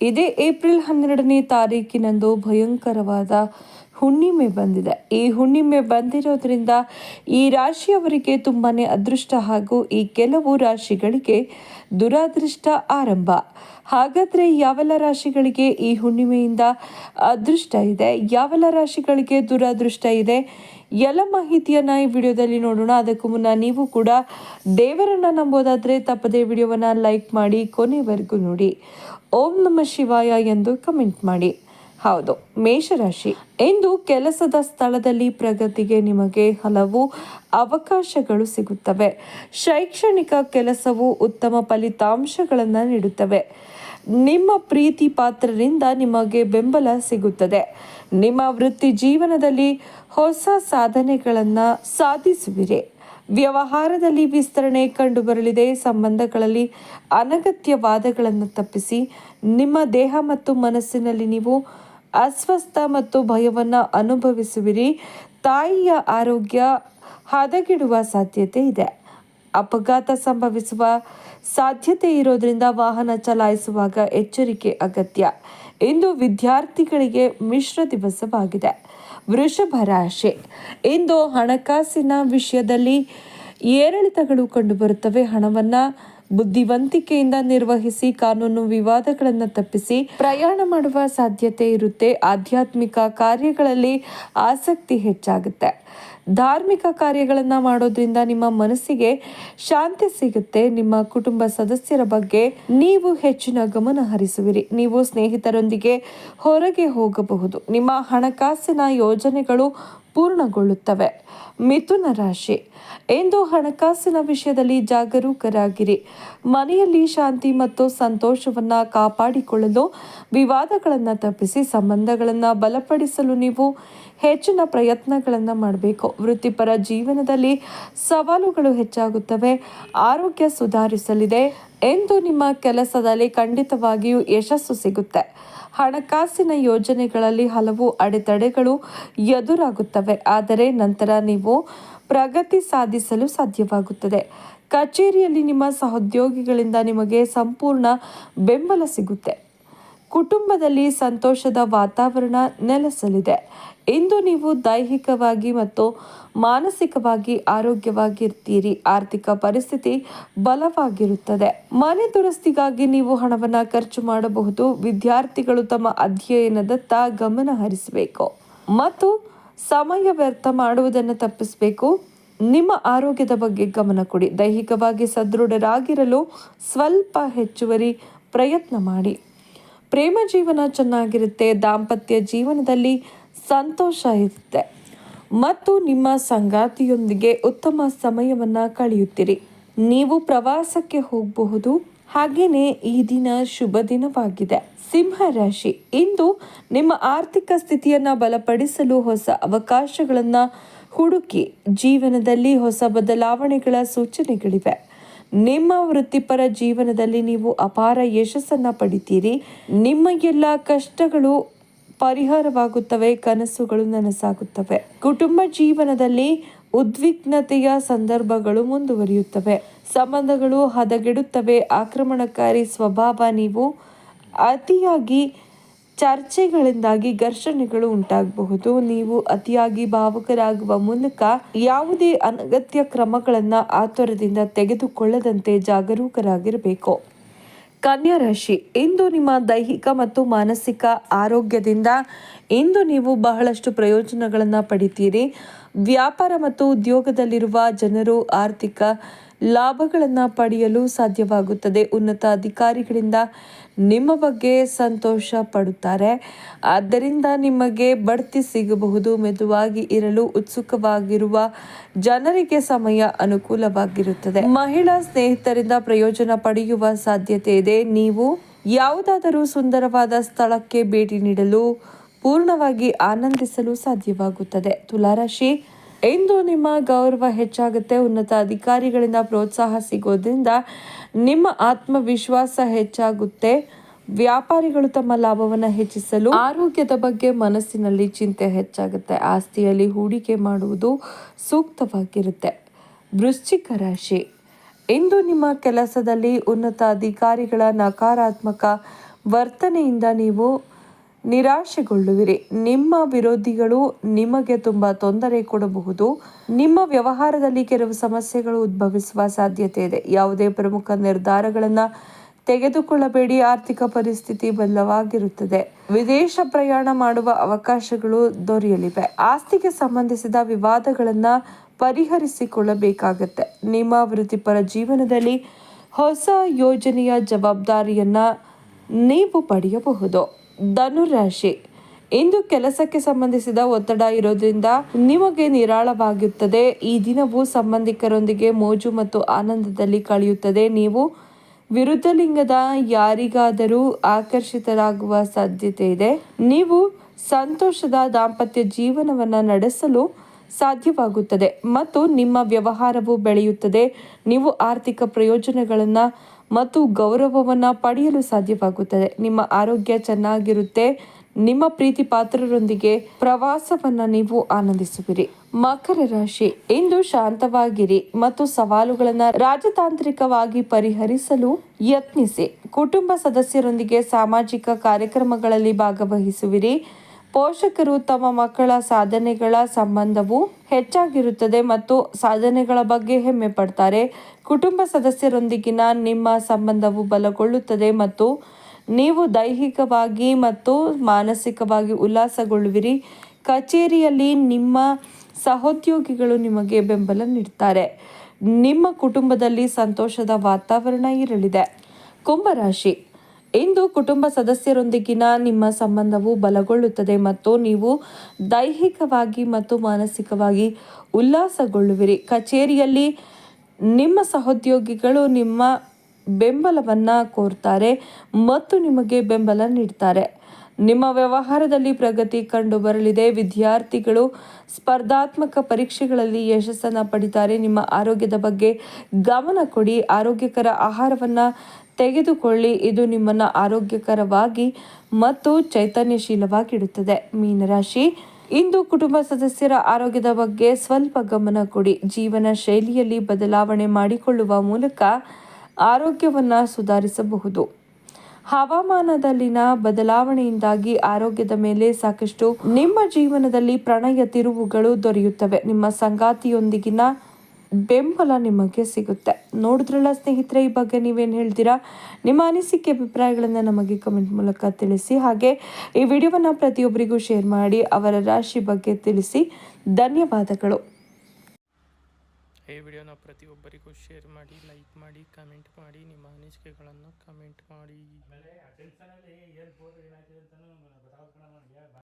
ಇದೇ ಏಪ್ರಿಲ್ 12ನೇ ತಾರೀಕಿನಂದು ಭಯಂಕರವಾದ ಹುಣ್ಣಿಮೆ ಬಂದಿದೆ. ಈ ಹುಣ್ಣಿಮೆ ಬಂದಿರೋದ್ರಿಂದ ಈ ರಾಶಿಯವರಿಗೆ ತುಂಬಾನೇ ಅದೃಷ್ಟ ಹಾಗೂ ಈ ಕೆಲವು ರಾಶಿಗಳಿಗೆ ದುರಾದೃಷ್ಟ ಆರಂಭ. ಹಾಗಾದರೆ ಯಾವೆಲ್ಲ ರಾಶಿಗಳಿಗೆ ಈ ಹುಣ್ಣಿಮೆಯಿಂದ ಅದೃಷ್ಟ ಇದೆ, ಯಾವೆಲ್ಲ ರಾಶಿಗಳಿಗೆ ದುರಾದೃಷ್ಟ ಇದೆ, ಎಲ್ಲ ಮಾಹಿತಿಯನ್ನು ಈ ವಿಡಿಯೋದಲ್ಲಿ ನೋಡೋಣ. ಅದಕ್ಕೂ ಮುನ್ನ ನೀವು ಕೂಡ ದೇವರನ್ನು ನಂಬೋದಾದರೆ ತಪ್ಪದೇ ವಿಡಿಯೋವನ್ನು ಲೈಕ್ ಮಾಡಿ ಕೊನೆವರೆಗೂ ನೋಡಿ. ಓಂ ನಮಃ ಶಿವಾಯ ಎಂದು ಕಮೆಂಟ್ ಮಾಡಿ. ಹೌದು, ಮೇಷರಾಶಿ. ಇಂದು ಕೆಲಸದ ಸ್ಥಳದಲ್ಲಿ ಪ್ರಗತಿಗೆ ನಿಮಗೆ ಹಲವು ಅವಕಾಶಗಳು ಸಿಗುತ್ತವೆ. ಶೈಕ್ಷಣಿಕ ಕೆಲಸವು ಉತ್ತಮ ಫಲಿತಾಂಶಗಳನ್ನು ನೀಡುತ್ತವೆ. ನಿಮ್ಮ ಪ್ರೀತಿ ಪಾತ್ರರಿಂದ ನಿಮಗೆ ಬೆಂಬಲ ಸಿಗುತ್ತದೆ. ನಿಮ್ಮ ವೃತ್ತಿ ಜೀವನದಲ್ಲಿ ಹೊಸ ಸಾಧನೆಗಳನ್ನು ಸಾಧಿಸುವಿರಿ. ವ್ಯವಹಾರದಲ್ಲಿ ವಿಸ್ತರಣೆ ಕಂಡುಬರಲಿದೆ. ಸಂಬಂಧಗಳಲ್ಲಿ ಅನಗತ್ಯ ವಾದಗಳನ್ನು ತಪ್ಪಿಸಿ. ನಿಮ್ಮ ದೇಹ ಮತ್ತು ಮನಸ್ಸಿನಲ್ಲಿ ನೀವು ಅಸ್ವಸ್ಥ ಮತ್ತು ಭಯವನ್ನು ಅನುಭವಿಸುವಿರಿ. ತಾಯಿಯ ಆರೋಗ್ಯ ಹದಗೆಡುವ ಸಾಧ್ಯತೆ ಇದೆ. ಅಪಘಾತ ಸಂಭವಿಸುವ ಸಾಧ್ಯತೆ ಇರೋದ್ರಿಂದ ವಾಹನ ಚಲಾಯಿಸುವಾಗ ಎಚ್ಚರಿಕೆ ಅಗತ್ಯ. ಇಂದು ವಿದ್ಯಾರ್ಥಿಗಳಿಗೆ ಮಿಶ್ರ ದಿವಸವಾಗಿದೆ. ವೃಷಭ ರಾಶಿ. ಇಂದು ಹಣಕಾಸಿನ ವಿಷಯದಲ್ಲಿ ಏರಿಳಿತಗಳು ಕಂಡುಬರುತ್ತವೆ. ಹಣವನ್ನು ಬುದ್ಧಿವಂತಿಕೆಯಿಂದ ನಿರ್ವಹಿಸಿ. ಕಾನೂನು ವಿವಾದಗಳನ್ನು ತಪ್ಪಿಸಿ. ಪ್ರಯಾಣ ಮಾಡುವ ಸಾಧ್ಯತೆ ಇರುತ್ತೆ. ಆಧ್ಯಾತ್ಮಿಕ ಕಾರ್ಯಗಳಲ್ಲಿ ಆಸಕ್ತಿ ಹೆಚ್ಚಾಗುತ್ತೆ. ಧಾರ್ಮಿಕ ಕಾರ್ಯಗಳನ್ನು ಮಾಡೋದ್ರಿಂದ ನಿಮ್ಮ ಮನಸ್ಸಿಗೆ ಶಾಂತಿ ಸಿಗುತ್ತೆ. ನಿಮ್ಮ ಕುಟುಂಬ ಸದಸ್ಯರ ಬಗ್ಗೆ ನೀವು ಹೆಚ್ಚಿನ ಗಮನ ಹರಿಸುವಿರಿ. ನೀವು ಸ್ನೇಹಿತರೊಂದಿಗೆ ಹೊರಗೆ ಹೋಗಬಹುದು. ನಿಮ್ಮ ಹಣಕಾಸಿನ ಯೋಜನೆಗಳು ಪೂರ್ಣಗೊಳ್ಳುತ್ತವೆ. ಮಿಥುನ ರಾಶಿ. ಇಂದು ಹಣಕಾಸಿನ ವಿಷಯದಲ್ಲಿ ಜಾಗರೂಕರಾಗಿರಿ. ಮನೆಯಲ್ಲಿ ಶಾಂತಿ ಮತ್ತು ಸಂತೋಷವನ್ನು ಕಾಪಾಡಿಕೊಳ್ಳಲು ವಿವಾದಗಳನ್ನು ತಪ್ಪಿಸಿ. ಸಂಬಂಧಗಳನ್ನು ಬಲಪಡಿಸಲು ನೀವು ಹೆಚ್ಚಿನ ಪ್ರಯತ್ನಗಳನ್ನು ಮಾಡಬೇಕು. ವೃತ್ತಿಪರ ಜೀವನದಲ್ಲಿ ಸವಾಲುಗಳು ಹೆಚ್ಚಾಗುತ್ತವೆ. ಆರೋಗ್ಯ ಸುಧಾರಿಸಲಿದೆ. ಎಂದು ನಿಮ್ಮ ಕೆಲಸದಲ್ಲಿ ಖಂಡಿತವಾಗಿಯೂ ಯಶಸ್ಸು ಸಿಗುತ್ತೆ. ಹಣಕಾಸಿನ ಯೋಜನೆಗಳಲ್ಲಿ ಹಲವು ಅಡೆತಡೆಗಳು ಎದುರಾಗುತ್ತವೆ, ಆದರೆ ನಂತರ ನೀವು ಪ್ರಗತಿ ಸಾಧಿಸಲು ಸಾಧ್ಯವಾಗುತ್ತದೆ. ಕಚೇರಿಯಲ್ಲಿ ನಿಮ್ಮ ಸಹೋದ್ಯೋಗಿಗಳಿಂದ ನಿಮಗೆ ಸಂಪೂರ್ಣ ಬೆಂಬಲ ಸಿಗುತ್ತೆ. ಕುಟುಂಬದಲ್ಲಿ ಸಂತೋಷದ ವಾತಾವರಣ ನೆಲೆಸಲಿದೆ. ಇಂದು ನೀವು ದೈಹಿಕವಾಗಿ ಮತ್ತು ಮಾನಸಿಕವಾಗಿ ಆರೋಗ್ಯವಾಗಿರ್ತೀರಿ. ಆರ್ಥಿಕ ಪರಿಸ್ಥಿತಿ ಬಲವಾಗಿರುತ್ತದೆ. ಮನೆ ದುರಸ್ತಿಗಾಗಿ ನೀವು ಹಣವನ್ನು ಖರ್ಚು ಮಾಡಬಹುದು. ವಿದ್ಯಾರ್ಥಿಗಳು ತಮ್ಮ ಅಧ್ಯಯನದತ್ತ ಗಮನ ಹರಿಸಬೇಕು ಮತ್ತು ಸಮಯ ವ್ಯರ್ಥ ಮಾಡುವುದನ್ನು ತಪ್ಪಿಸಬೇಕು. ನಿಮ್ಮ ಆರೋಗ್ಯದ ಬಗ್ಗೆ ಗಮನ ಕೊಡಿ. ದೈಹಿಕವಾಗಿ ಸದೃಢರಾಗಿರಲು ಸ್ವಲ್ಪ ಹೆಚ್ಚುವರಿ ಪ್ರಯತ್ನ ಮಾಡಿ. ಪ್ರೇಮ ಜೀವನ ಚೆನ್ನಾಗಿರುತ್ತೆ. ದಾಂಪತ್ಯ ಜೀವನದಲ್ಲಿ ಸಂತೋಷ ಇರುತ್ತೆ ಮತ್ತು ನಿಮ್ಮ ಸಂಗಾತಿಯೊಂದಿಗೆ ಉತ್ತಮ ಸಮಯವನ್ನು ಕಳೆಯುತ್ತೀರಿ. ನೀವು ಪ್ರವಾಸಕ್ಕೆ ಹೋಗಬಹುದು. ಹಾಗೆಯೇ ಈ ದಿನ ಶುಭ ದಿನವಾಗಿದೆ. ಸಿಂಹ ರಾಶಿ. ಇಂದು ನಿಮ್ಮ ಆರ್ಥಿಕ ಸ್ಥಿತಿಯನ್ನು ಬಲಪಡಿಸಲು ಹೊಸ ಅವಕಾಶಗಳನ್ನು ಹುಡುಕಿ. ಜೀವನದಲ್ಲಿ ಹೊಸ ಬದಲಾವಣೆಗಳ ಸೂಚನೆಗಳಿವೆ. ನಿಮ್ಮ ವೃತ್ತಿಪರ ಜೀವನದಲ್ಲಿ ನೀವು ಅಪಾರ ಯಶಸ್ಸನ್ನು ಪಡಿತೀರಿ. ನಿಮ್ಮ ಎಲ್ಲ ಕಷ್ಟಗಳು ಪರಿಹಾರವಾಗುತ್ತವೆ. ಕನಸುಗಳು ನನಸಾಗುತ್ತವೆ. ಕುಟುಂಬ ಜೀವನದಲ್ಲಿ ಉದ್ವಿಗ್ನತೆಯ ಸಂದರ್ಭಗಳು ಮುಂದುವರಿಯುತ್ತವೆ. ಸಂಬಂಧಗಳು ಹದಗೆಡುತ್ತವೆ. ಆಕ್ರಮಣಕಾರಿ ಸ್ವಭಾವ. ನೀವು ಅತಿಯಾಗಿ ಚರ್ಚೆಗಳಿಂದಾಗಿ ಘರ್ಷಣೆಗಳು ಉಂಟಾಗಬಹುದು. ನೀವು ಅತಿಯಾಗಿ ಭಾವುಕರಾಗುವ ಮೂಲಕ ಯಾವುದೇ ಅನಗತ್ಯ ಕ್ರಮಗಳನ್ನು ಆತುರದಿಂದ ತೆಗೆದುಕೊಳ್ಳದಂತೆ ಜಾಗರೂಕರಾಗಿರಬೇಕು. ಕನ್ಯಾ ರಾಶಿ. ಇಂದು ನಿಮ್ಮ ದೈಹಿಕ ಮತ್ತು ಮಾನಸಿಕ ಆರೋಗ್ಯದಿಂದ ಇಂದು ನೀವು ಬಹಳಷ್ಟು ಪ್ರಯೋಜನಗಳನ್ನು ಪಡಿತೀರಿ. ವ್ಯಾಪಾರ ಮತ್ತು ಉದ್ಯೋಗದಲ್ಲಿರುವ ಜನರು ಆರ್ಥಿಕ ಲಾಭಗಳನ್ನು ಪಡೆಯಲು ಸಾಧ್ಯವಾಗುತ್ತದೆ. ಉನ್ನತ ಅಧಿಕಾರಿಗಳಿಂದ ನಿಮ್ಮ ಬಗ್ಗೆ ಸಂತೋಷ ಪಡುತ್ತಾರೆ. ಆದ್ದರಿಂದ ನಿಮಗೆ ಬಡ್ತಿ ಸಿಗಬಹುದು. ಮೆದುವಾಗಿ ಇರಲು ಉತ್ಸುಕವಾಗಿರುವ ಜನರಿಗೆ ಸಮಯ ಅನುಕೂಲವಾಗಿರುತ್ತದೆ. ಮಹಿಳಾ ಸ್ನೇಹಿತರಿಂದ ಪ್ರಯೋಜನ ಪಡೆಯುವ ಸಾಧ್ಯತೆ ಇದೆ. ನೀವು ಯಾವುದಾದರೂ ಸುಂದರವಾದ ಸ್ಥಳಕ್ಕೆ ಭೇಟಿ ನೀಡಲು ಪೂರ್ಣವಾಗಿ ಆನಂದಿಸಲು ಸಾಧ್ಯವಾಗುತ್ತದೆ. ತುಲಾರಾಶಿ. ಇಂದು ನಿಮ್ಮ ಗೌರವ ಹೆಚ್ಚಾಗುತ್ತೆ. ಉನ್ನತ ಅಧಿಕಾರಿಗಳಿಂದ ಪ್ರೋತ್ಸಾಹ ಸಿಗೋದ್ರಿಂದ ನಿಮ್ಮ ಆತ್ಮವಿಶ್ವಾಸ ಹೆಚ್ಚಾಗುತ್ತೆ. ವ್ಯಾಪಾರಿಗಳು ತಮ್ಮ ಲಾಭವನ್ನು ಹೆಚ್ಚಿಸಲು. ಆರೋಗ್ಯದ ಬಗ್ಗೆ ಮನಸ್ಸಿನಲ್ಲಿ ಚಿಂತೆ ಹೆಚ್ಚಾಗುತ್ತೆ. ಆಸ್ತಿಯಲ್ಲಿ ಹೂಡಿಕೆ ಮಾಡುವುದು ಸೂಕ್ತವಾಗಿರುತ್ತೆ. ವೃಶ್ಚಿಕ ರಾಶಿ. ಇಂದು ನಿಮ್ಮ ಕೆಲಸದಲ್ಲಿ ಉನ್ನತ ಅಧಿಕಾರಿಗಳ ನಕಾರಾತ್ಮಕ ವರ್ತನೆಯಿಂದ ನೀವು ನಿರಾಶೆಗೊಳ್ಳುವಿರಿ. ನಿಮ್ಮ ವಿರೋಧಿಗಳು ನಿಮಗೆ ತುಂಬ ತೊಂದರೆ ಕೊಡಬಹುದು. ನಿಮ್ಮ ವ್ಯವಹಾರದಲ್ಲಿ ಕೆಲವು ಸಮಸ್ಯೆಗಳು ಉದ್ಭವಿಸುವ ಸಾಧ್ಯತೆ ಇದೆ. ಯಾವುದೇ ಪ್ರಮುಖ ನಿರ್ಧಾರಗಳನ್ನು ತೆಗೆದುಕೊಳ್ಳಬೇಡಿ. ಆರ್ಥಿಕ ಪರಿಸ್ಥಿತಿ ಬಲವಾಗಿರುತ್ತದೆ. ವಿದೇಶ ಪ್ರಯಾಣ ಮಾಡುವ ಅವಕಾಶಗಳು ದೊರೆಯಲಿವೆ. ಆಸ್ತಿಗೆ ಸಂಬಂಧಿಸಿದ ವಿವಾದಗಳನ್ನು ಪರಿಹರಿಸಿಕೊಳ್ಳಬೇಕಾಗತ್ತೆ. ನಿಮ್ಮ ವೃತ್ತಿಪರ ಜೀವನದಲ್ಲಿ ಹೊಸ ಯೋಜನೆಯ ಜವಾಬ್ದಾರಿಯನ್ನ ನೀವು ಪಡೆಯಬಹುದು. ಧನುರಾಶಿ, ಇಂದು ಕೆಲಸಕ್ಕೆ ಸಂಬಂಧಿಸಿದ ಒತ್ತಡ ಇರೋದ್ರಿಂದ ನಿಮಗೆ ನಿರಾಳವಾಗುತ್ತದೆ. ಈ ದಿನವು ಸಂಬಂಧಿಕರೊಂದಿಗೆ ಮೋಜು ಮತ್ತು ಆನಂದದಲ್ಲಿ ಕಳೆಯುತ್ತದೆ. ನೀವು ವಿರುದ್ಧ ಲಿಂಗದ ಯಾರಿಗಾದರೂ ಆಕರ್ಷಿತರಾಗುವ ಸಾಧ್ಯತೆ ಇದೆ. ನೀವು ಸಂತೋಷದ ದಾಂಪತ್ಯ ಜೀವನವನ್ನು ನಡೆಸಲು ಸಾಧ್ಯವಾಗುತ್ತದೆ ಮತ್ತು ನಿಮ್ಮ ವ್ಯವಹಾರವು ಬೆಳೆಯುತ್ತದೆ. ನೀವು ಆರ್ಥಿಕ ಪ್ರಯೋಜನಗಳನ್ನು ಮತ್ತು ಗೌರವವನ್ನು ಪಡೆಯಲು ಸಾಧ್ಯವಾಗುತ್ತದೆ. ನಿಮ್ಮ ಆರೋಗ್ಯ ಚೆನ್ನಾಗಿರುತ್ತೆ. ನಿಮ್ಮ ಪ್ರೀತಿ ಪಾತ್ರರೊಂದಿಗೆ ಪ್ರವಾಸವನ್ನು ನೀವು ಆನಂದಿಸುವಿರಿ. ಮಕರ ರಾಶಿ, ಇಂದು ಶಾಂತವಾಗಿರಿ ಮತ್ತು ಸವಾಲುಗಳನ್ನು ರಾಜತಾಂತ್ರಿಕವಾಗಿ ಪರಿಹರಿಸಲು ಯತ್ನಿಸಿ. ಕುಟುಂಬ ಸದಸ್ಯರೊಂದಿಗೆ ಸಾಮಾಜಿಕ ಕಾರ್ಯಕ್ರಮಗಳಲ್ಲಿ ಭಾಗವಹಿಸುವಿರಿ. ಪೋಷಕರು ತಮ್ಮ ಮಕ್ಕಳ ಸಾಧನೆಗಳ ಸಂಬಂಧವು ಹೆಚ್ಚಾಗಿರುತ್ತದೆ ಮತ್ತು ಸಾಧನೆಗಳ ಬಗ್ಗೆ ಹೆಮ್ಮೆ ಪಡ್ತಾರೆ. ಕುಟುಂಬ ಸದಸ್ಯರೊಂದಿಗಿನ ನಿಮ್ಮ ಸಂಬಂಧವು ಬಲಗೊಳ್ಳುತ್ತದೆ ಮತ್ತು ನೀವು ದೈಹಿಕವಾಗಿ ಮತ್ತು ಮಾನಸಿಕವಾಗಿ ಉಲ್ಲಾಸಗೊಳ್ಳುವಿರಿ. ಕಚೇರಿಯಲ್ಲಿ ನಿಮ್ಮ ಸಹೋದ್ಯೋಗಿಗಳು ನಿಮಗೆ ಬೆಂಬಲ ನೀಡುತ್ತಾರೆ. ನಿಮ್ಮ ಕುಟುಂಬದಲ್ಲಿ ಸಂತೋಷದ ವಾತಾವರಣ ಇರಲಿದೆ. ಕುಂಭರಾಶಿ, ಇಂದು ಕುಟುಂಬ ಸದಸ್ಯರೊಂದಿಗಿನ ನಿಮ್ಮ ಸಂಬಂಧವು ಬಲಗೊಳ್ಳುತ್ತದೆ ಮತ್ತು ನೀವು ದೈಹಿಕವಾಗಿ ಮತ್ತು ಮಾನಸಿಕವಾಗಿ ಉಲ್ಲಾಸಗೊಳ್ಳುವಿರಿ. ಕಚೇರಿಯಲ್ಲಿ ನಿಮ್ಮ ಸಹೋದ್ಯೋಗಿಗಳು ನಿಮ್ಮ ಬೆಂಬಲವನ್ನು ಕೋರುತ್ತಾರೆ ಮತ್ತು ನಿಮಗೆ ಬೆಂಬಲ ನೀಡುತ್ತಾರೆ. ನಿಮ್ಮ ವ್ಯವಹಾರದಲ್ಲಿ ಪ್ರಗತಿ ಕಂಡು ಬರಲಿದೆ. ವಿದ್ಯಾರ್ಥಿಗಳು ಸ್ಪರ್ಧಾತ್ಮಕ ಪರೀಕ್ಷೆಗಳಲ್ಲಿ ಯಶಸ್ಸನ್ನು ಪಡಿತಾರೆ. ನಿಮ್ಮ ಆರೋಗ್ಯದ ಬಗ್ಗೆ ಗಮನ ಕೊಡಿ. ಆರೋಗ್ಯಕರ ಆಹಾರವನ್ನು ತೆಗೆದುಕೊಳ್ಳಿ. ಇದು ನಿಮ್ಮನ್ನು ಆರೋಗ್ಯಕರವಾಗಿ ಮತ್ತು ಚೈತನ್ಯಶೀಲವಾಗಿಡುತ್ತದೆ. ಮೀನರಾಶಿ, ಇಂದು ಕುಟುಂಬ ಸದಸ್ಯರ ಆರೋಗ್ಯದ ಬಗ್ಗೆ ಸ್ವಲ್ಪ ಗಮನ ಕೊಡಿ. ಜೀವನ ಶೈಲಿಯಲ್ಲಿ ಬದಲಾವಣೆ ಮಾಡಿಕೊಳ್ಳುವ ಮೂಲಕ ಆರೋಗ್ಯವನ್ನು ಸುಧಾರಿಸಬಹುದು. ಹವಾಮಾನದಲ್ಲಿನ ಬದಲಾವಣೆಯಿಂದಾಗಿ ಆರೋಗ್ಯದ ಮೇಲೆ ಸಾಕಷ್ಟು ನಿಮ್ಮ ಜೀವನದಲ್ಲಿ ಪ್ರಣಯ ತಿರುವುಗಳು ದೊರೆಯುತ್ತವೆ. ನಿಮ್ಮ ಸಂಗಾತಿಯೊಂದಿಗಿನ ಬೆಂಬಲ ನಿಮಗೆ ಸಿಗುತ್ತೆ. ನೋಡಿದ್ರಲ್ಲ ಸ್ನೇಹಿತರೆ, ಈ ಬಗ್ಗೆ ನೀವೇನು ಹೇಳ್ತೀರಾ? ನಿಮ್ಮ ಅನಿಸಿಕೆ ಅಭಿಪ್ರಾಯಗಳನ್ನು ನಮಗೆ ಕಮೆಂಟ್ ಮೂಲಕ ತಿಳಿಸಿ. ಹಾಗೆ ಈ ವಿಡಿಯೋವನ್ನು ಪ್ರತಿಯೊಬ್ಬರಿಗೂ ಶೇರ್ ಮಾಡಿ ಅವರ ರಾಶಿ ಬಗ್ಗೆ ತಿಳಿಸಿ. ಧನ್ಯವಾದಗಳು. ಈ ವಿಡಿಯೋನ ಪ್ರತಿಯೊಬ್ಬರಿಗೂ ಶೇರ್ ಮಾಡಿ, ಲೈಕ್ ಮಾಡಿ, ಕಮೆಂಟ್ ಮಾಡಿ. ನಿಮ್ಮ ಅನಿಸಿಕೆಗಳನ್ನು ಕಮೆಂಟ್ ಮಾಡಿ.